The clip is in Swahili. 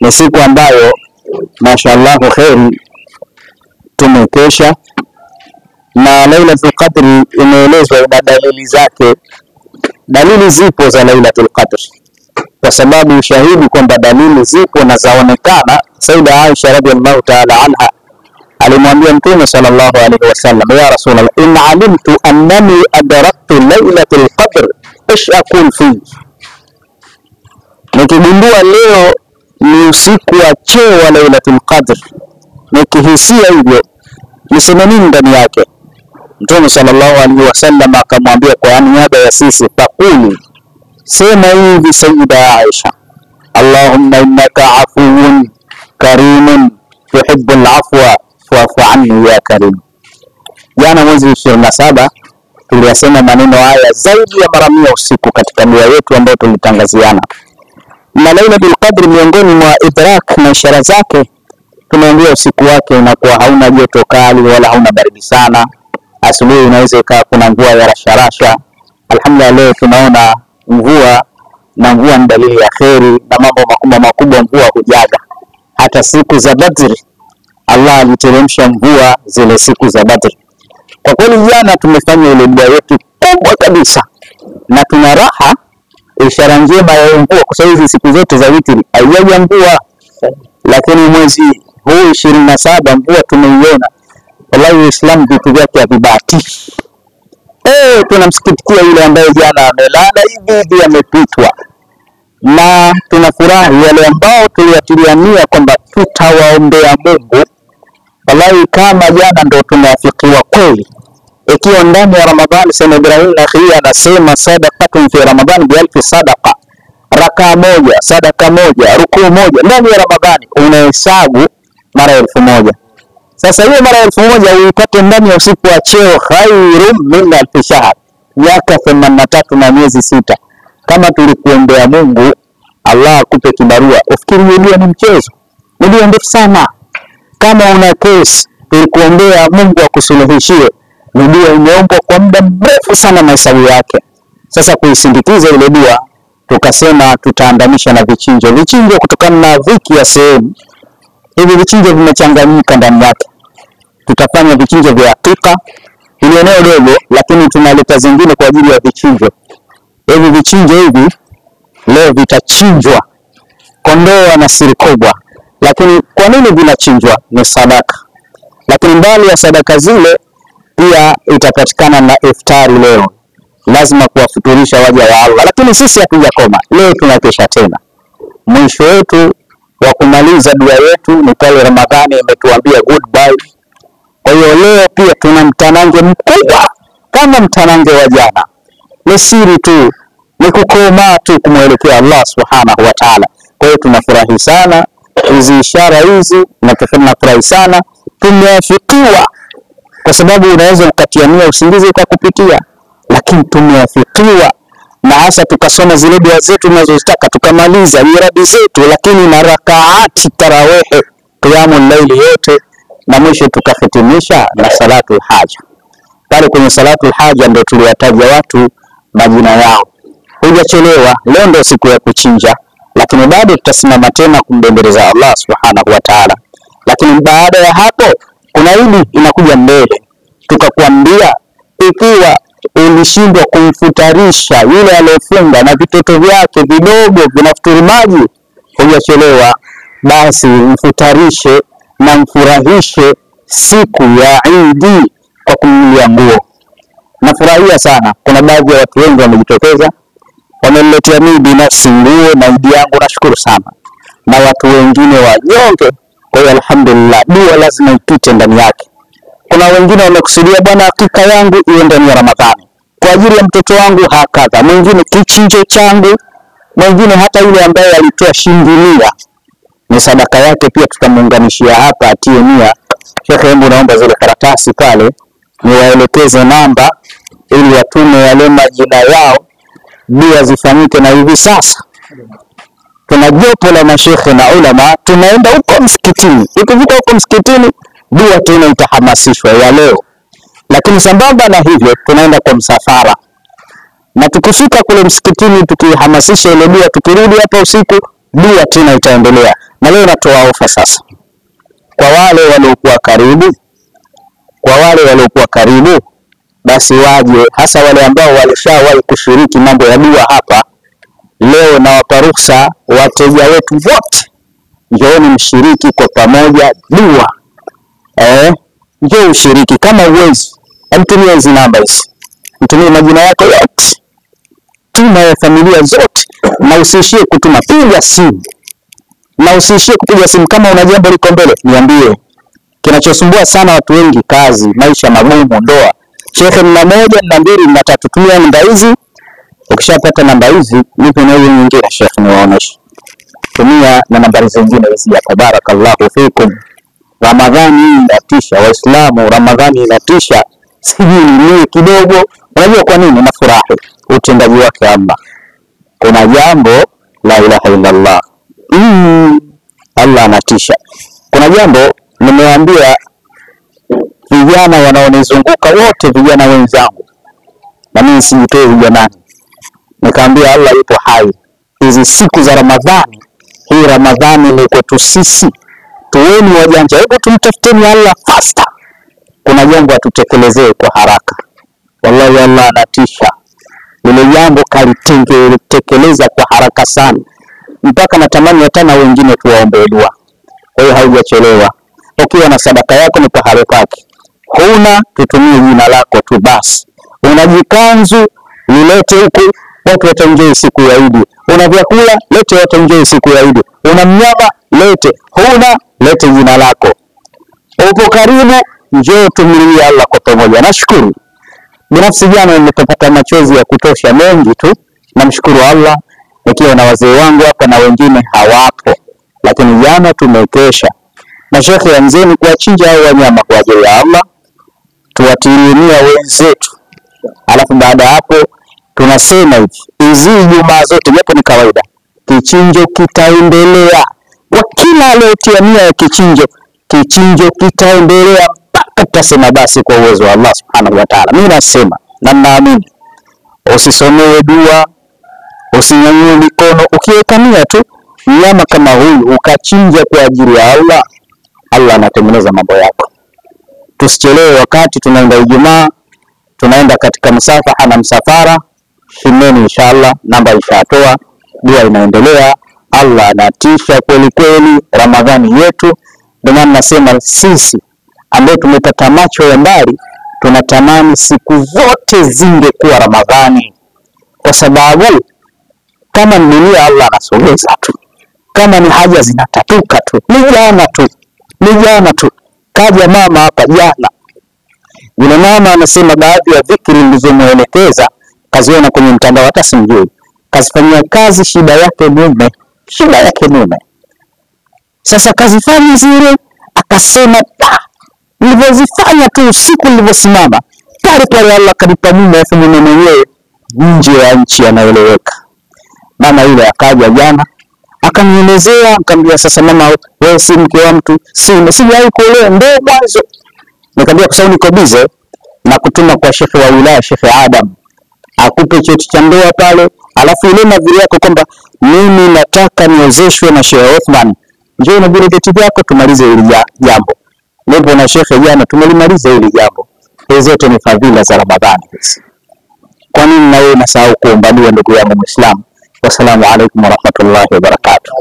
ni siku ambayo mashaallah kheri tumekesha, na Lailatul Qadr imeelezwa na dalili zake. Dalili zipo za Lailatul Qadr kwa sababu ushahidi kwamba dalili zipo na zaonekana. Sayyida Aisha radhiallahu ta'ala anha alimwambia Mtume sallallahu alaihi wasallam, ya Rasulullah, in alimtu annani adraktu Lailatul Qadr ish aqul fi, nikigundua leo ni usiku wa cheo wa Lailatul Qadr, nikihisia hivyo niseme nini ndani yake? Mtume sallallahu alaihi wasallam akamwambia kwa niaba ya sisi, faquli, sema hivi Sayyida Aisha, Allahumma innaka afuwun karimun tuhibbul afwa fa'fu anni ya karim. Jana mwezi 27 tuliyasema maneno haya zaidi ya mara 100 usiku katika dua yetu ambayo tulitangaziana. Na Lailatul Qadr miongoni mwa idrak na ishara zake, tunaambia usiku wake unakuwa hauna joto kali wala hauna baridi sana. Asubuhi inaweza ikawa kuna mvua ya rasharasha. Alhamdulillah, leo tunaona mvua, na mvua ni dalili ya kheri na mambo makubwa makubwa mvua hujaga. Hata siku za Badr Allah aliteremsha mvua zile siku za Badr. Kwa kweli jana tumefanya ile dua yetu kubwa kabisa na tuna raha, ishara njema ya mvua, kwa sababu hizi siku zote za witri haijaja mvua, lakini mwezi huu 27 mvua tumeiona. Wallahi Uislamu vitu vyake havibahatishi. Tunamsikitikia yule ambaye jana amelala hivi amepitwa, na tunafurahi wale ambao tuliwatiliania kwamba tutawaombea Mungu. Wallahi kama jana ndo tumeafikiwa kweli. Ikiwa ndani ya Ramadhani, Sayyid Ibrahim Nakhi anasema sadaqatun fi Ramadhani bi alfi sadaqa, raka moja, sadaka moja, rukuu moja ndani ya Ramadhani unahesabu mara 1000. Sasa hiyo mara 1000 uipate ndani ya usiku wa cheo, khairun min alfi shahr, miaka 83 na miezi 6. Kama tulikuombea Mungu Allah akupe kibarua, ufikiri ndio ni mchezo? Ndio ndefu sana. Kama una kesi tulikuombea Mungu akusuluhishie, ndio imeombwa kwa muda mrefu sana mahesabu yake. Sasa kuisindikiza ile dua tukasema tutaandamisha na vichinjo kutokana na dhiki ya sehemu. Hivi vichinjo vimechanganyika ndani yake. Tutafanya vichinjo vya hakika, ile eneo dogo, lakini tunaleta zingine kwa ajili ya vichinjo. Hivi vichinjo hivi leo vitachinjwa kondoo na siri kubwa. Lakini kwa nini vinachinjwa? Ni sadaka. Lakini mbali ya sadaka zile pia itapatikana na iftari leo. Lazima kuwafuturisha waja wa Allah. Lakini sisi hatujakoma. Leo tunakesha tena. Mwisho wetu wa kumaliza dua yetu ni pale Ramadhani imetuambia goodbye. Kwa hiyo leo pia tuna mtanange mkubwa kama mtanange wa jana. Ni siri tu, ni kukoma tu kumwelekea Allah subhanahu wa ta'ala. Kwa hiyo tunafurahi sana hizi ishara hizi, na tunafurahi sana tumeafikiwa, kwa sababu unaweza ukatiania usingizi ukakupitia, lakini tumeafikiwa. Na hasa tukasoma zile dua zetu tunazozitaka, tukamaliza iradi zetu, lakini na rakaati tarawehe, qiyamul layli yote, na mwisho tukahitimisha na salatul haja. Pale kwenye salatul haja ndio tuliwataja watu majina yao. Hujachelewa, leo ndio siku ya kuchinja, lakini bado tutasimama tena kumbembeleza Allah subhanahu wa ta'ala. Lakini baada ya hapo kuna hili inakuja mbele, tukakwambia ikiwa ulishindwa kumfutarisha yule aliyefunga na vitoto vyake vidogo vinafuturu maji, hujachelewa, basi mfutarishe na mfurahishe siku ya Eid kwa kumnunulia nguo. Nafurahia sana, kuna baadhi ya watu wengi wamejitokeza, wameniletea mimi binafsi nguo na Eid yangu, nashukuru sana, na watu wengine wanyonge. Kwa hiyo alhamdulillah, dua lazima ipite ndani yake. Kuna wengine wamekusudia, bwana hakika yangu iwe ndani ya Ramadhani kwa ajili ya mtoto wangu, hakadha mwingine kichinjo changu, mwingine hata yule ambaye alitoa shilingi 100 ni sadaka yake, pia tutamuunganishia hapa atie 100. Sheikh, hebu naomba zile karatasi pale niwaelekeze namba ili watume yale majina yao, dua zifanyike. Na hivi sasa tuna jopo la mashekhe na ulama, tunaenda huko msikitini. Ikifika huko msikitini, dua tena itahamasishwa ya leo. Lakini sambamba na hivyo tunaenda kwa msafara, na tukifika kule msikitini tukihamasisha ile dua, tukirudi hapa usiku dua tena itaendelea. Na leo natoa ofa sasa kwa wale waliokuwa karibu, basi waje, hasa wale ambao walishawahi kushiriki mambo ya dua hapa. Leo na wapa ruhusa wateja wetu wote, njooni mshiriki kwa pamoja dua. Njoo ushiriki. Kama uwezi, mtumie hizi namba hizi, mtumie majina yako yote, tuma ya familia zote, na usiishie kutuma, piga simu. Na usiishie kupiga simu, kama una jambo liko mbele niambie. Kinachosumbua sana watu wengi, kazi, maisha magumu, ndoa. Shekhe, nina 1, nina 2, nina 3. Tumia namba hizi. Ukishapata namba hizi, nipe na hiyo nyingine Shekhe niwaoneshe. Tumia na nambari zingine hizi hapa. Barakallahu fikum. Ramadhani inatisha Waislamu, Ramadhani inatisha. Sijui ni kidogo. Unajua kwa nini nafurahi? Utendaji wake Allah. Kuna jambo la ilaha illa Allah. Allah anatisha. Kuna jambo nimewaambia vijana wanaonizunguka wote, vijana wenzangu, na mimi sijitoe vijanani. Nikaambia Allah yupo hai. Hizi siku za Ramadhani, hii Ramadhani ni kwetu sisi. Tuweni wajanja, hebu tumtafuteni Allah faster. Kuna jambo atutekelezee kwa haraka. Wallahi Allah anatisha. Lile jambo kalitekeleza kwa haraka sana, mpaka natamani hata na wengine tuwaombe dua. Kwa hiyo haijachelewa. Ukiwa na sadaka yako ni pahali pake. Huna, tutumie jina lako tu basi. Unajikanzu, nilete huku, watu wataenjoy siku ya Eid. Una vyakula, lete watu enjoy siku ya Eid. Una mnyama, lete. Huna, lete jina lako. Upo karibu, njoo tumlilie Allah kwa pamoja. Nashukuru. Binafsi jana nimepata machozi ya kutosha mengi tu. Namshukuru Allah nikiwa na wazee wangu hapa na wengine hawapo. Lakini jana tumekesha. Na Shekhe, anzeni kuwachinja hao wanyama kwa ajili ya Allah. Tuwatilie nia wenzetu. Alafu baada hapo tunasema hivi, hizi Ijumaa zote japo ni kawaida, kichinjo kitaendelea. Kwa kila aliyetia nia ya kichinjo kitaendelea mpaka tutasema basi kwa uwezo wa Allah Subhanahu wa Ta'ala. Mimi nasema na naamini, usisomee dua, usinyanyue mikono, ukiweka nia tu mnyama kama huyu ukachinja kwa ajili ya Allah, Allah anatengeneza mambo yako. Tusichelewe, wakati tunaenda Ijumaa, tunaenda katika msafaha na msafara. Shimeni inshallah, namba ishatoa, dua inaendelea. Allah anatisha kweli kweli. Ramadhani yetu, ndio maana nasema sisi ambao tumepata macho ya mbali tunatamani siku zote zingekuwa Ramadhani, kwa sababu kama ni dunia Allah anasogeza tu, kama ni haja zinatatuka tu. Ni jana tu kaja mama hapa jana. Yule mama anasema baadhi ya dhikri nilizomuelekeza kaziona kwenye mtandao, hata simjui. Kazifanyia kazi, shida yake mume. Sasa kazifanya zile, akasema nilivyozifanya tu usiku nilivyosimama, pale Allah kanipa mume afu mume mwenyewe nje ya nchi anaeleweka. Mama yule akaja jana, akanielezea, akamwambia sasa mama, wewe si mke wa mtu, sijawahi kuolewa, ndio mwanzo. Nikamwambia kwa sababu niko busy na kutuma kwa shekhe wa wilaya, Shekhe Adam, akupe cheti cha ndoa pale, alafu ile madhiri yako kwamba mimi nataka niozeshwe na Sheikh Othman, njoo na vile cheti yako tumalize hili jambo. Leo na shekhe jana tumelimaliza hili jambo. Hizo zote ni fadhila za Ramadhani hizi. Kwa nini na wewe unasahau kuomba dua, ndugu yangu Muislamu? Wassalamu alaikum warahmatullahi wabarakatuh.